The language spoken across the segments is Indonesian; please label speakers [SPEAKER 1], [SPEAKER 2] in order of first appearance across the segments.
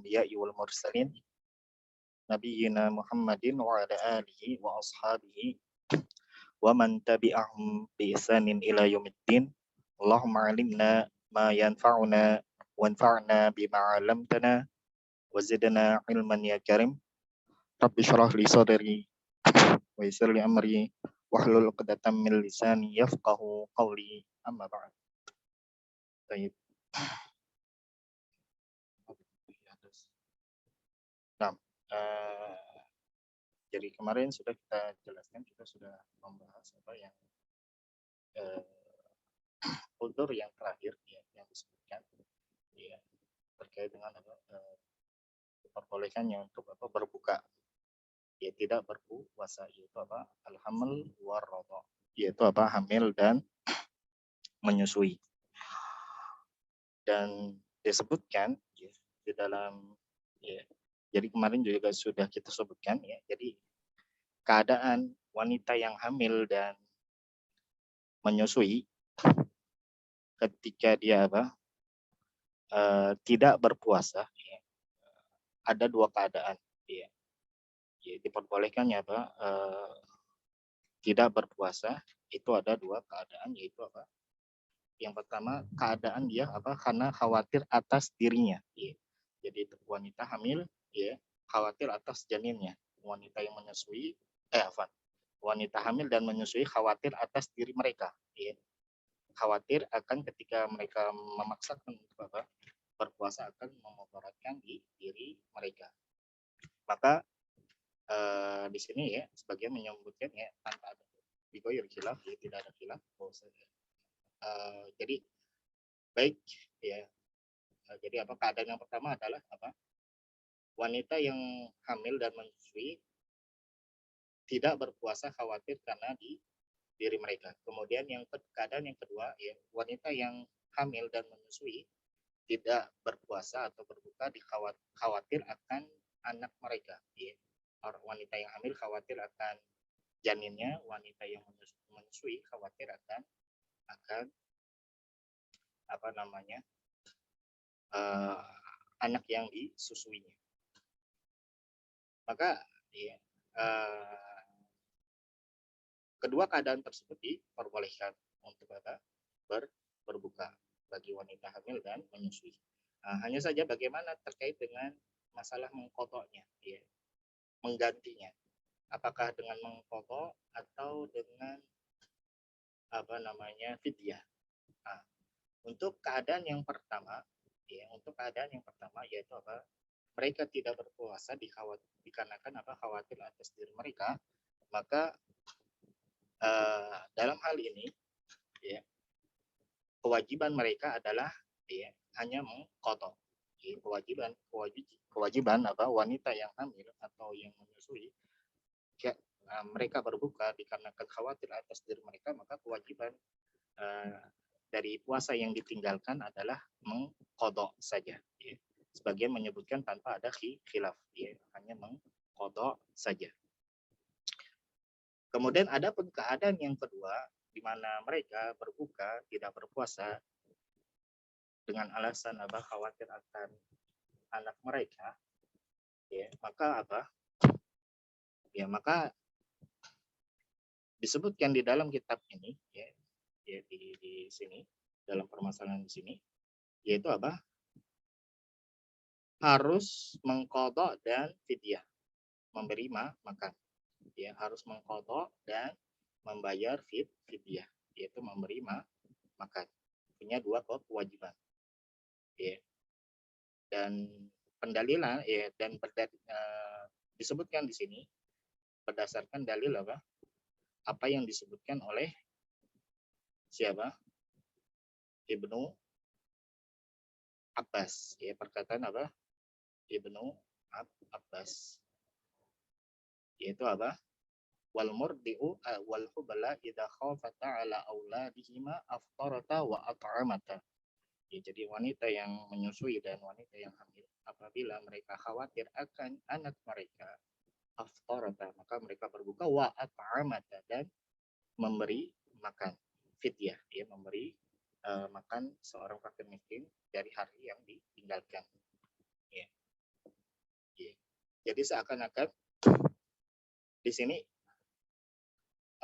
[SPEAKER 1] anbiya'i wal mursalin nabiyyina Muhammadin wa ala alihi wa ashabihi wa man tabi'ahum bi ihsanin ila yaumiddin. Allahumma 'allimna ma yanfa'una wanfa'na bima 'allamtana wa zidna ilman ya karim. Rabbi shrah li sadri wa yassir li amri wahlul 'uqdatam min lisani yafqahu qawli. Amma ba'd. Baik. Nah, jadi kemarin sudah kita jelaskan, kita sudah membahas apa yang udzur yang terakhir ya, yang disebutkan ya, terkait dengan apa diperbolehkannya untuk apa berbuka, ya tidak berpuasa, yaitu apa al-haml war-radha, yaitu apa hamil dan menyusui. Dan disebutkan ya, di dalam ya, jadi kemarin juga sudah kita sebutkan ya, jadi keadaan wanita yang hamil dan menyusui ketika dia apa tidak berpuasa ya, ada dua keadaan ya, ya diperbolehkannya apa tidak berpuasa itu ada dua keadaan, yaitu apa yang pertama keadaan dia apa karena khawatir atas dirinya ya. Jadi itu wanita hamil ya khawatir atas janinnya, wanita yang menyusui wanita hamil dan menyusui khawatir atas diri mereka ya, khawatir akan ketika mereka memaksakan untuk apa berpuasa akan memudaratkan di diri mereka. Maka di sini ya sebagian menyebutkan ya tanpa ada bigoir khilaf ya, tidak ada khilaf. Jadi baik ya. Jadi apa keadaan yang pertama adalah apa wanita yang hamil dan menyusui tidak berpuasa khawatir karena di diri mereka. Kemudian yang keadaan yang kedua ya wanita yang hamil dan menyusui tidak berpuasa atau berbuka khawatir akan anak mereka ya. Wanita yang hamil khawatir akan janinnya, wanita yang menyusui khawatir akan apa namanya anak yang disusuinya. Maka ya, kedua keadaan tersebut diperbolehkan untuk berbuka bagi wanita hamil dan menyusui. Hanya saja bagaimana terkait dengan masalah mengkodoknya, ya, menggantinya. Apakah dengan mengkodok atau dengan apa namanya fidyah. Untuk keadaan yang pertama, ya, yaitu apa? Mereka tidak berpuasa dikarenakan apa? Khawatir atas diri mereka, maka dalam hal ini, ya, kewajiban mereka adalah ya, hanya mengkodok. Ya, kewajiban apa? Wanita yang hamil atau yang menyusui, ya, mereka berbuka dikarenakan khawatir atas diri mereka, maka kewajiban dari puasa yang ditinggalkan adalah mengkodok saja. Ya. Sebagian menyebutkan tanpa ada khilaf, ya, hanya mengkodok saja. Kemudian ada keadaan yang kedua, di mana mereka berbuka tidak berpuasa dengan alasan apa khawatir akan anak mereka, ya maka apa? Ya maka disebutkan di dalam kitab ini, ya di sini dalam permasalahan di sini, yaitu apa? Harus mengkodok dan fidyah, memberi makan. Ya harus mengkodok dan membayar fidyah, yaitu memberi makan. Punya dua kewajiban. Ya. Dan pendalilan ya dan disebutkan di sini berdasarkan dalil apa? Apa yang disebutkan oleh siapa? Ibnu Abbas, ya perkataan apa? Ibnu Abbas, yaitu apa? Wal murdi'u wal hubala idza khafata ala auladihima aftarata wa at'amata. Ya, jadi wanita yang menyusui dan wanita yang hamil apabila mereka khawatir akan anak mereka aftarata, maka mereka berbuka wa at'amata dan memberi makan fidyah, ya memberi makan seorang fakir miskin dari hari yang ditinggalkan. Ya. Jadi seakan-akan di sini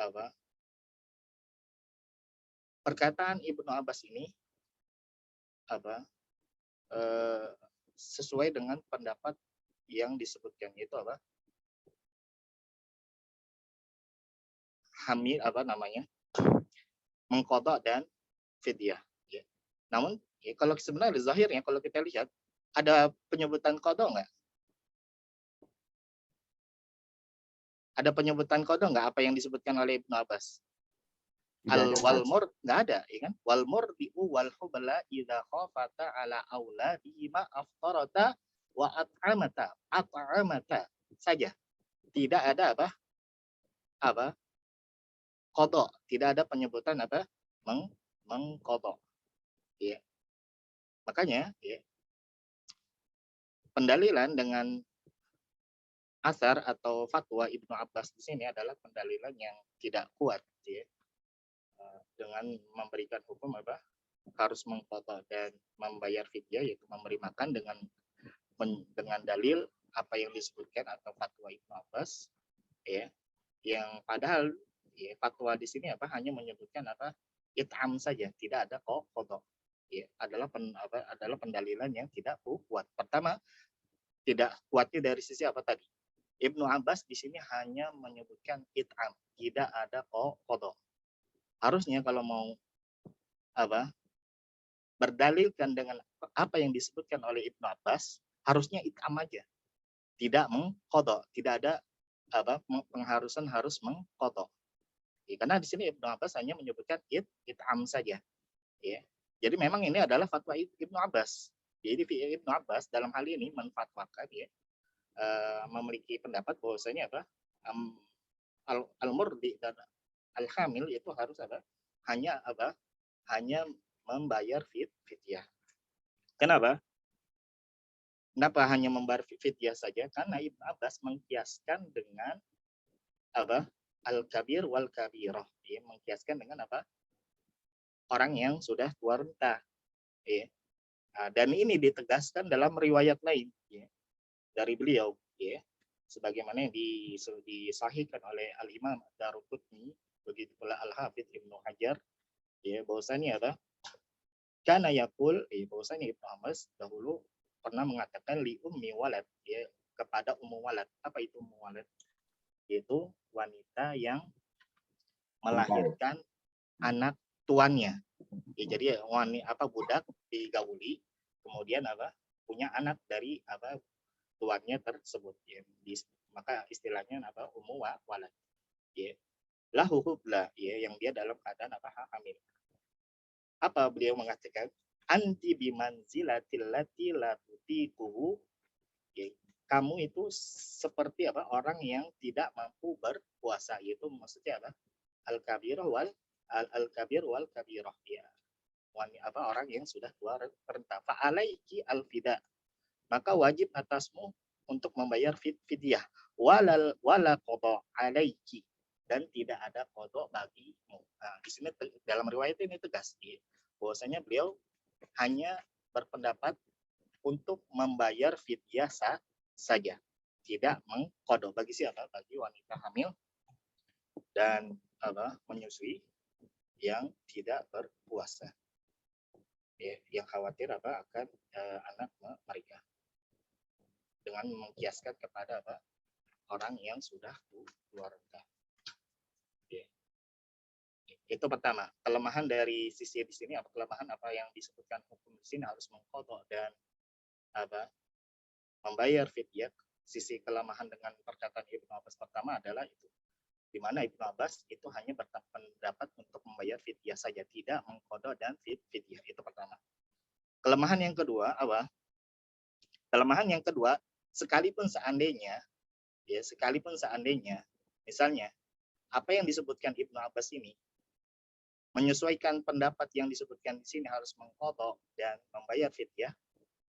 [SPEAKER 1] apa perkataan Ibnu Abbas ini apa sesuai dengan pendapat yang disebutkan itu apa hamil apa namanya mengkodok dan fidyah. Ya. Namun ya, kalau sebenarnya zahirnya kalau kita lihat ada penyebutan kodok nggak? Ada penyebutan kodok nggak apa yang disebutkan oleh Ibnu Abbas? Walmur nggak ada, ya kan? Walmur diu wal hubla idza khafata ala auladihima aftarata wa at'amata saja. Tidak ada apa kodok, tidak ada penyebutan apa mengkodok. Ya. Makanya ya, pendalilan dengan asar atau fatwa Ibnu Abbas di sini adalah pendalilan yang tidak kuat, ya. Dengan memberikan hukum apa harus mengkodok dan membayar fidyah yaitu memberi makan dengan dalil apa yang disebutkan atau fatwa Ibnu Abbas, ya, yang padahal ya, fatwa di sini apa hanya menyebutkan apa it'am saja, tidak ada kodok. Ya, adalah pendalilan yang tidak kuat. Pertama, tidak kuatnya dari sisi apa tadi? Ibnu Abbas di sini hanya menyebutkan it'am, tidak ada kodok. Harusnya kalau mau apa berdalilkan dengan apa yang disebutkan oleh Ibnu Abbas, harusnya it'am aja, tidak mengkodok, tidak ada apa pengharusan harus mengkodok. Ya, karena di sini Ibnu Abbas hanya menyebutkan it'am saja. Ya. Jadi memang ini adalah fatwa Ibnu Abbas. Jadi Ibnu Abbas dalam hal ini menfatwakan ya memiliki pendapat bahwasanya apa al-murdi dan al-hamil itu harus hanya membayar fidyah. Kenapa? Kenapa hanya membayar fidyah saja? Karena Ibnu Abbas mengkiaskan dengan al-kabir wal kabirah. Ya, mengkiaskan dengan orang yang sudah tua renta. Ya. Dan ini ditegaskan dalam riwayat lain ya, dari beliau. Ya. Sebagaimana yang disahihkan oleh Al-Imam Daruqutni, begitu pula Al-Hafidz Ibnu Hajar, ya, bahwasanya karena yakul, bahwasanya Ibnu Abbas dahulu pernah mengatakan li ummi walad, ya, kepada ummu walad. Apa itu ummu walad? Yaitu wanita yang melahirkan anak tuannya. Ya, jadi wanita budak digauli, kemudian punya anak dari tuannya tersebut, ya. Maka istilahnya ummu walad, ya. Lahu hubla, ya, yang dia dalam keadaan hamil. Apa beliau mengatakan? Anti bimanzilatil lati la tutiquhu, ya. Kamu itu seperti orang yang tidak mampu berpuasa, itu maksudnya al-kabirah wal al-kabir wal kabirah, ya. Orang yang sudah tua renta. Fa'alaiki al-fida, maka wajib atasmu untuk membayar fidyah. Wala qada alaiki, dan tidak ada qada bagimu. Nah, di sini dalam riwayat ini tegas bahwasanya beliau hanya berpendapat untuk membayar fidyah saja, tidak mengqada. Bagi siapa? Bagi wanita hamil dan menyusui yang tidak berpuasa, ya, yang khawatir akan anak mereka, dengan mengkiaskan kepada orang yang sudah tua renta. Ya. Itu pertama, kelemahan dari sisi di sini kelemahan yang disebutkan hukum di sini harus mengqada dan membayar fidyah. Sisi kelemahan dengan perkataan Ibnu Abbas pertama adalah itu, di mana Ibnu Abbas itu hanya berpendapat untuk membayar fidyah saja, tidak mengqada dan fidyah. Itu pertama. Kelemahan yang kedua sekalipun seandainya misalnya apa yang disebutkan Ibnu Abbas ini menyesuaikan pendapat yang disebutkan di sini harus mengqada dan membayar fidyah,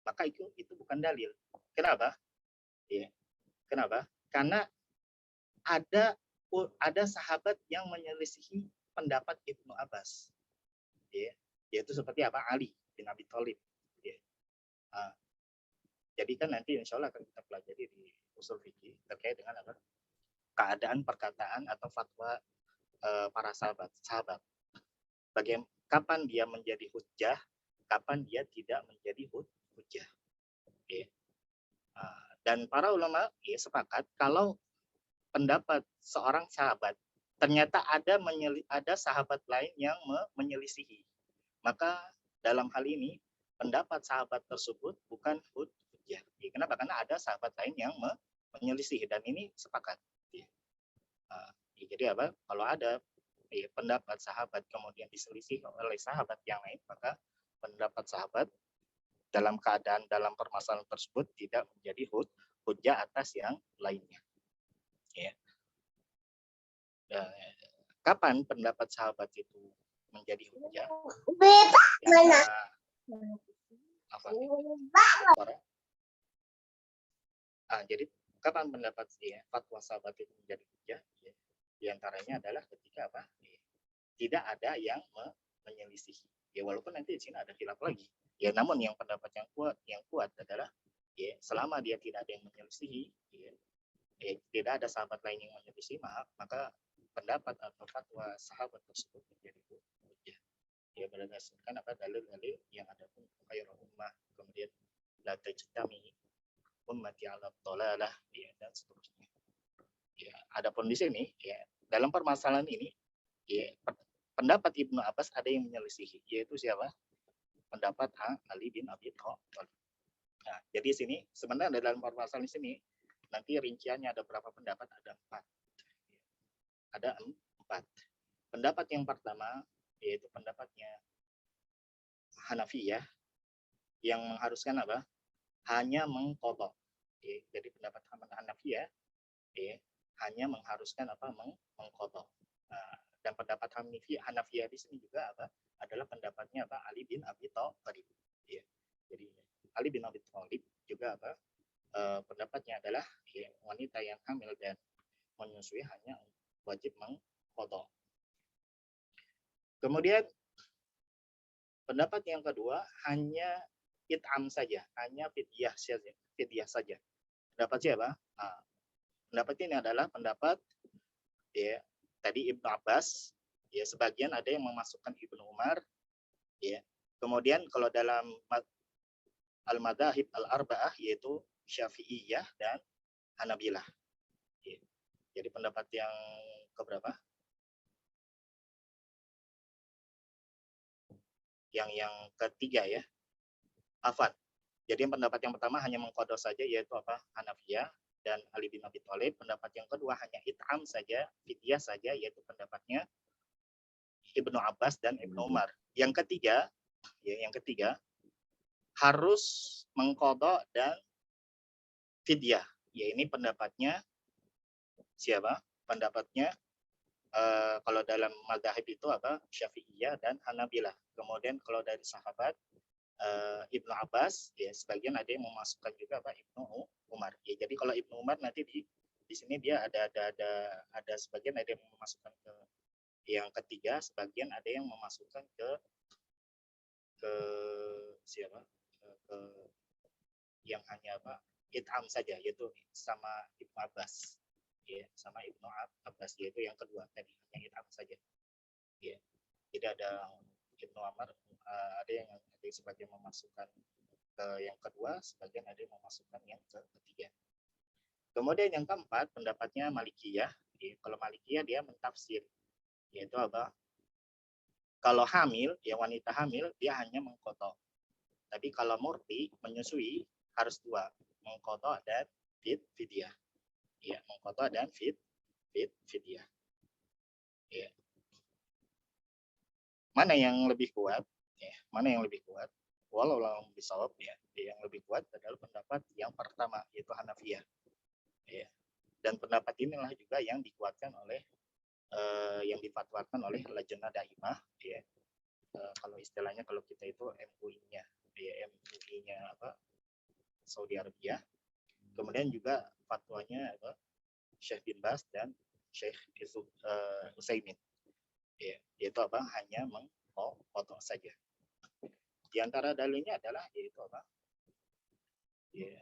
[SPEAKER 1] maka itu bukan dalil. Kenapa? Ya. Kenapa? Karena ada sahabat yang menyelisihi pendapat Ibnu Abbas, ya, yaitu seperti Ali bin Abi Thalib, ya. Jadi kan nanti insya Allah akan kita pelajari di usul fikih terkait dengan apa? Keadaan perkataan atau fatwa para sahabat. Kapan dia menjadi hujjah, kapan dia tidak menjadi hujjah. Ya. Dan para ulama ya, sepakat kalau pendapat seorang sahabat ternyata ada sahabat lain yang menyelisihi, maka dalam hal ini pendapat sahabat tersebut bukan hujjah. Ya, kenapa? Karena ada sahabat lain yang menyelisihi dan ini sepakat. Ya. Jadi apa? Kalau ada pendapat sahabat kemudian diselisih oleh sahabat yang lain, maka pendapat sahabat dalam keadaan dalam permasalahan tersebut tidak menjadi hujjah atas yang lainnya. Ya. Kapan pendapat sahabat itu menjadi hujjah? Jadi kapan pendapat fatwa sahabat itu menjadi hujjah? Ya. Di antaranya adalah ketika apa? Tidak ada yang menyelisihi. Ya walaupun nanti di sini ada khilaf lagi. Ya namun yang pendapat yang kuat adalah ya selama dia tidak ada yang menyelisihi, ya, tidak ada sahabat lain yang menyelisihi, maka pendapat atau fatwa sahabat tersebut menjadi hujjah. Ya berdasarkan apa dalil-dalil yang ada pun khairul ummah, kemudian la tajtami ummati ala dhalalah, ya, dan seterusnya. Ya, adapun di sini ya dalam permasalahan ini ya pendapat Ibnu Abbas ada yang menyelisihi, yaitu siapa? Pendapat Ali bin Abi Thalib. Nah, jadi sini sebenarnya dalam permasalahan di sini nanti rinciannya ada berapa pendapat? Ada 4. Ada 4. Pendapat yang pertama yaitu pendapatnya Hanafiyah yang mengharuskan apa? Hanya mengqadha. Jadi pendapat Hanafiyah hanya mengharuskan apa? Mengqadha. Nah, dan pendapat Hanafiyah di sini juga apa? Adalah pendapatnya apa? Ali bin Abi Thalib. Ya. Jadi Ali bin Abi Thalib juga apa? Pendapatnya adalah wanita yang hamil dan menyusui hanya wajib mengqadha. Kemudian pendapat yang kedua hanya it'am saja, hanya fidyah saja. Pendapat siapa? Pendapat ini adalah pendapat ya tadi Ibnu Abbas, ya sebagian ada yang memasukkan Ibnu Umar, ya. Kemudian kalau dalam al-madzhab al-arba'ah yaitu Syafi'iyah dan Hanabilah. Ya. Jadi pendapat yang keberapa? Yang ketiga ya. Afan. Jadi pendapat yang pertama hanya mengqadha saja yaitu apa? Hanafiyah dan Ali bin Abi Thalib. Pendapat yang kedua hanya it'am saja, fidyah saja yaitu pendapatnya Ibnu Abbas dan Ibnu Umar. Yang ketiga harus mengqadha dan fidyah. Ya ini pendapatnya siapa? Pendapatnya kalau dalam mazhab itu apa? Syafi'iyah dan Hanabilah. Kemudian kalau dari sahabat Ibnu Abbas, ya sebagian ada yang memasukkan juga apa Ibnu Umar. Ya, jadi kalau Ibnu Umar nanti di sini dia ada sebagian ada yang memasukkan ke yang ketiga, sebagian ada yang memasukkan ke siapa? Ke yang hanya apa? It'am saja, yaitu sama Ibnu Abbas. Ya, sama Ibnu Abbas yaitu yang kedua tadi hanya it'am saja. Ya. Jadi ada Ibnu Umar ada yang sebagian memasukkan ke yang kedua, sebagian ada yang memasukkan yang ketiga. Kemudian yang keempat pendapatnya Malikiyah. Kalau Malikiyah dia mentafsir yaitu apa? Kalau hamil, ya wanita hamil dia hanya mengqadha. Tapi kalau murti menyusui harus dua, mengqadha dan fidyah. Ya, mengqadha dan fidyah. Ya. Mana yang lebih kuat? Ya, mana yang lebih kuat? Walau bisawab ya, yang lebih kuat adalah pendapat yang pertama yaitu Hanafiyah. Ya. Dan pendapat inilah juga yang dikuatkan oleh yang difatwakan oleh Lajnah Daimah ya. Kalau istilahnya kalau kita itu MUI-nya ya, MUI-nya apa Saudi Arabia. Kemudian juga fatwanya apa Syekh bin Baz dan Syekh Utsaimin. Ya, yaitu apa hanya mengqadha saja. Di antara dalilnya adalah yaitu apa ya,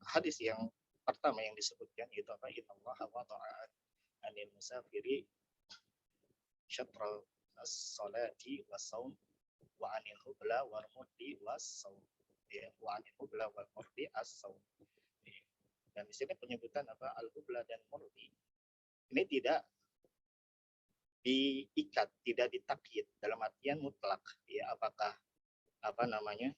[SPEAKER 1] hadis yang pertama yang disebutkan itu apa? Innallaha wada'a anil musafiri syatral as-salati was-saum wa anil hubla wal murdi was-saum. Ya, wa anil hubla wal murdi as-saum. Dan di sini penyebutan apa? Al-hubla dan murdi ini tidak diikat, tidak ditakyid dalam artian mutlak. Ya, apakah apa namanya?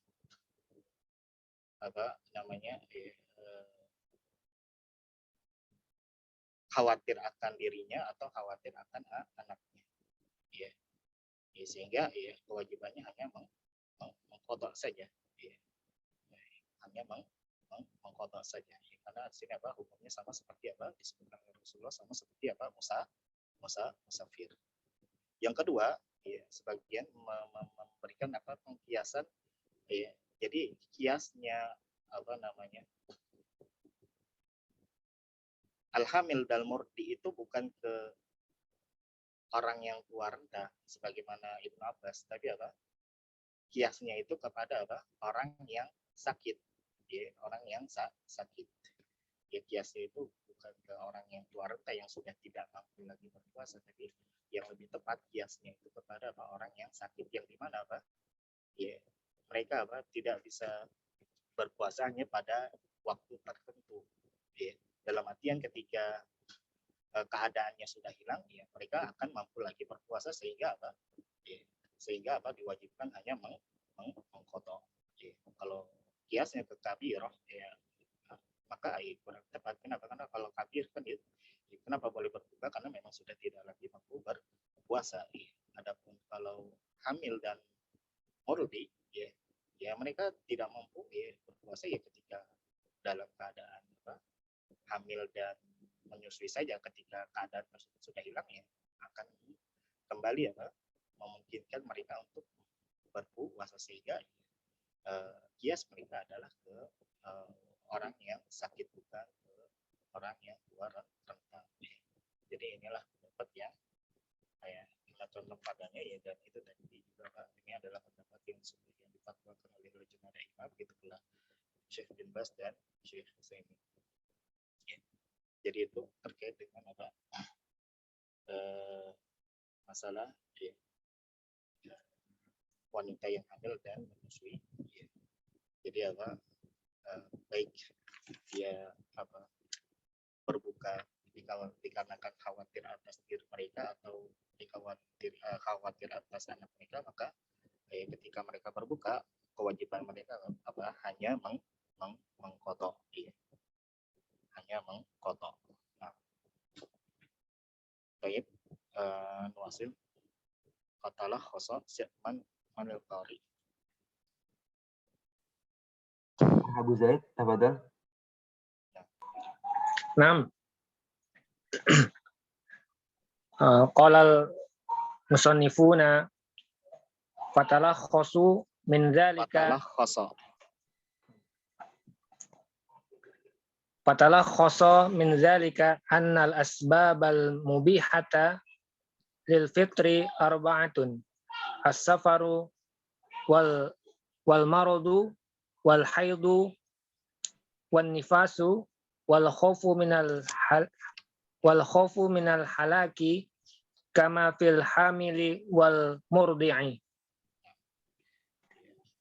[SPEAKER 1] Khawatir akan dirinya atau khawatir akan anaknya, ya. Sehingga ya kewajibannya hanya mengqadha saja, ya. Hanya mengqadha saja, ya. Karena di sini apa hukumnya sama seperti apa disebutkan oleh Rasulullah, sama seperti apa musafir. Yang kedua, ya, sebagian memberikan apa pengkiasan, ya. Jadi kiasnya apa namanya al-hamil dan murdi itu bukan ke orang yang tua renta sebagaimana Ibnu Abbas, tapi apa kiasnya itu kepada apa orang yang sakit, ya, orang yang sakit. Ya, kiasnya itu bukan ke orang yang tua renta yang sudah tidak mampu lagi berpuasa, tapi yang lebih tepat kiasnya itu kepada apa orang yang sakit, yang dimana apa ya mereka apa tidak bisa berpuasanya pada waktu tertentu, ya. Dalam artian ketika keadaannya sudah hilang, ya mereka akan mampu lagi berpuasa sehingga apa ya, sehingga apa diwajibkan hanya mengqadha. Ya. Kalau kiasnya ke kabirah, ya maka ya, kurang tepat. Kenapa? Karena kalau kabir kan ya, kenapa boleh berbuka? Karena memang sudah tidak lagi mampu berpuasa. Ya. Adapun kalau hamil dan murdi, ya, ya mereka tidak mampu ya berpuasa ya ketika dalam keadaan apa, hamil dan menyusui saja. Ketika keadaan tersebut sudah hilang, ya akan kembali apa memungkinkan mereka untuk berpuasa, sehingga kias mereka adalah ke orang yang sakit, bukan ke orang yang tua renta. Jadi inilah pendapat yang saya contoh padanya, ya, dan itu tadi juga Pak, ini adalah pendapat yang difatwakan oleh Lajnah Daimah, begitu pula Syekh bin Baz dan Syekh Utsaimin. Ya. Jadi itu terkait dengan apa masalah ya, wanita yang hamil dan menyusui. Ya. Jadi apa baik dia apa berbuka dikarenakan khawatir atas diri mereka atau khawatir atas anak mereka, maka ketika mereka berbuka kewajiban mereka apa hanya mengqadha, ya. Hanya mengqadha. Nah, baik, nuasil katalah khosa siapman manil qari.
[SPEAKER 2] Abu Zaid, tafadhal.
[SPEAKER 3] Naam. Qala musannifuna fatalakhasu min dzalika fatalakhasa min dzalika annal asbabal mubihata lil fitri arba'atun as-safaru wal maradu wal haidu wan nifasu wal khawfu minal halaki kama fil hamili wal murdi'i.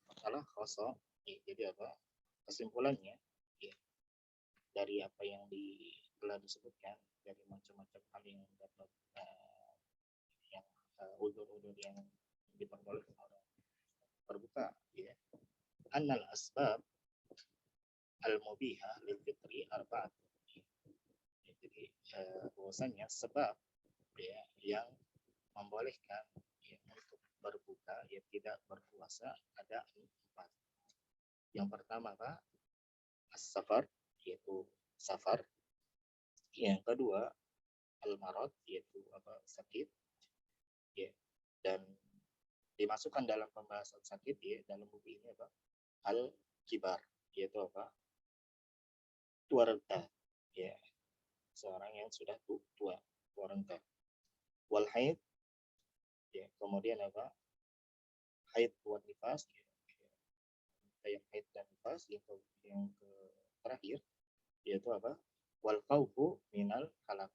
[SPEAKER 1] Masalah khoso, jadi apa kesimpulannya ya, dari apa yang telah disebutkan dari macam-macam hal yang dapat yang udur-udur yang diperbolehkan orang berbuka, ya. Annal asbab al-mubihah lil fitri arba'at. Jadi bahwasanya sebab ya yang membolehkan ya, untuk berbuka ya tidak berpuasa ada 4. Yang pertama Pak as-safar, yaitu safar. Yang kedua al-marad, yaitu apa sakit, ya. Dan dimasukkan dalam pembahasan sakit ya dalam buku ini apa al-kibar, yaitu apa tua renta, ya, seorang yang sudah tua renta. Wal haid, ya, kemudian apa haid buat nifas, ya, yang haid dan nifas, yang terakhir yaitu apa? Wal khaufu minal halak.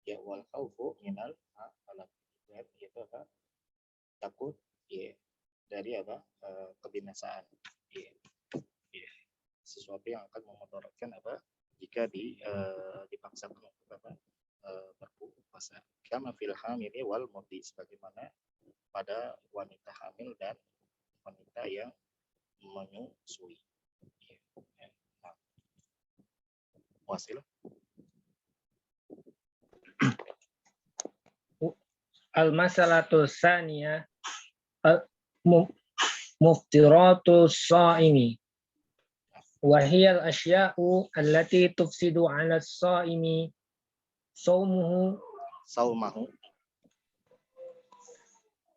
[SPEAKER 1] Ya, wal khaufu minal halak. Yaitu apa? Takut ya dari apa? Kebinasaan. Ya. Ya. Sesuatu yang akan memudaratkan apa? Jika dipaksakan untuk apa? Berpuasa. Kama fil hamili wal murdi, sebagaimana pada wanita hamil dan wanita yang menyusui. Nah, wasil.
[SPEAKER 3] Al-masalatu tsaniyah muftiratu shaimi wa hiya al-asya'u allati tufsidu 'ala as-shaimi saumahu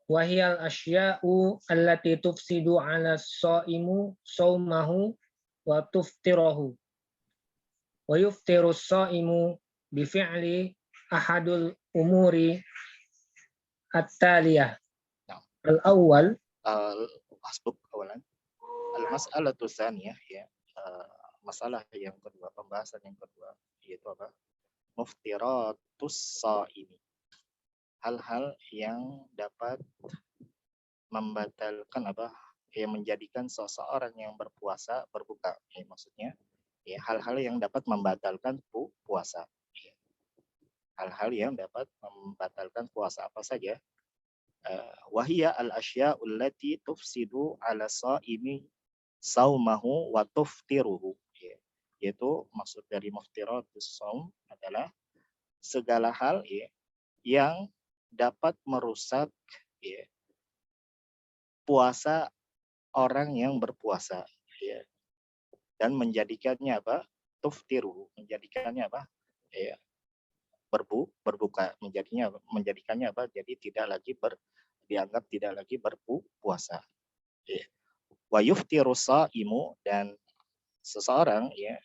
[SPEAKER 3] wa hiya al-asya'u allati tufsidu 'ala as-shaimu saumahu wa tuftirahu wa yuftiru as-shaimu bi fi'li ahadul umuri at-taliyah. Al-awwal
[SPEAKER 1] Hasbuk awalan. Al-mas'alatu tsaniyah ya. Masalah yang kedua, pembahasan yang kedua yaitu apa? Muftiratus shaimi. Hal-hal yang dapat membatalkan apa? Yang menjadikan seseorang yang berpuasa berbuka. Ya, maksudnya ya hal-hal yang dapat membatalkan puasa. Ya. Hal-hal yang dapat membatalkan puasa apa saja? Wahia al-asya'u allati tufsidu 'ala shaimi saumahu wa tuftiruhu. Ya. Yaitu maksud dari muftiratus shaum adalah segala hal ya, yang dapat merusak ya, puasa orang yang berpuasa ya, dan menjadikannya apa? Tuftiruhu, menjadikannya apa? Ya, berbuka, menjadikannya apa? Jadi dianggap tidak lagi berpuasa. Ya. Wa yuftiru shaimu, dan seseorang ya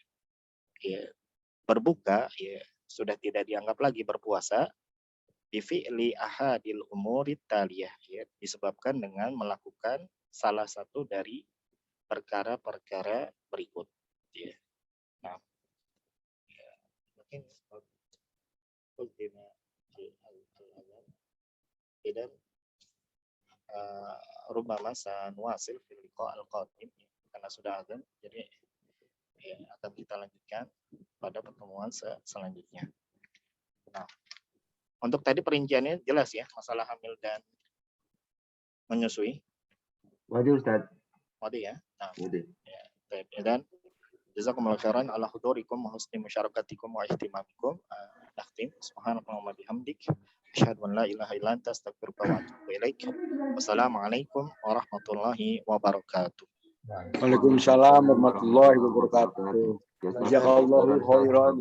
[SPEAKER 1] berbuka ya sudah tidak dianggap lagi berpuasa bi fi'li ahadil umurit taliyah ya, disebabkan dengan melakukan salah satu dari perkara-perkara berikut ya. Nah, ya, mungkin dan rubama sanuwasil fil liqa al-qadim, karena sudah azan jadi ya, akan kita lanjutkan pada pertemuan selanjutnya. Nah, untuk tadi perinciannya jelas ya, masalah hamil dan menyusui.
[SPEAKER 2] Wadi Ustaz.
[SPEAKER 1] Wadi ya. Nah,
[SPEAKER 2] Wadi.
[SPEAKER 1] ya. Dan jazakumullahu khairan ala hudurikum wa husni musyarakatikum wa ihtimamikum. Nakhtim. Subhanallah wa bihamdik. Asyhadu an la ilaha illa anta astaghfiruka wa atubu ilaik. Wassalamualaikum warahmatullahi wabarakatuh.
[SPEAKER 4] Waalaikumsalam warahmatullahi wabarakatuh. Jazakallahu khairan.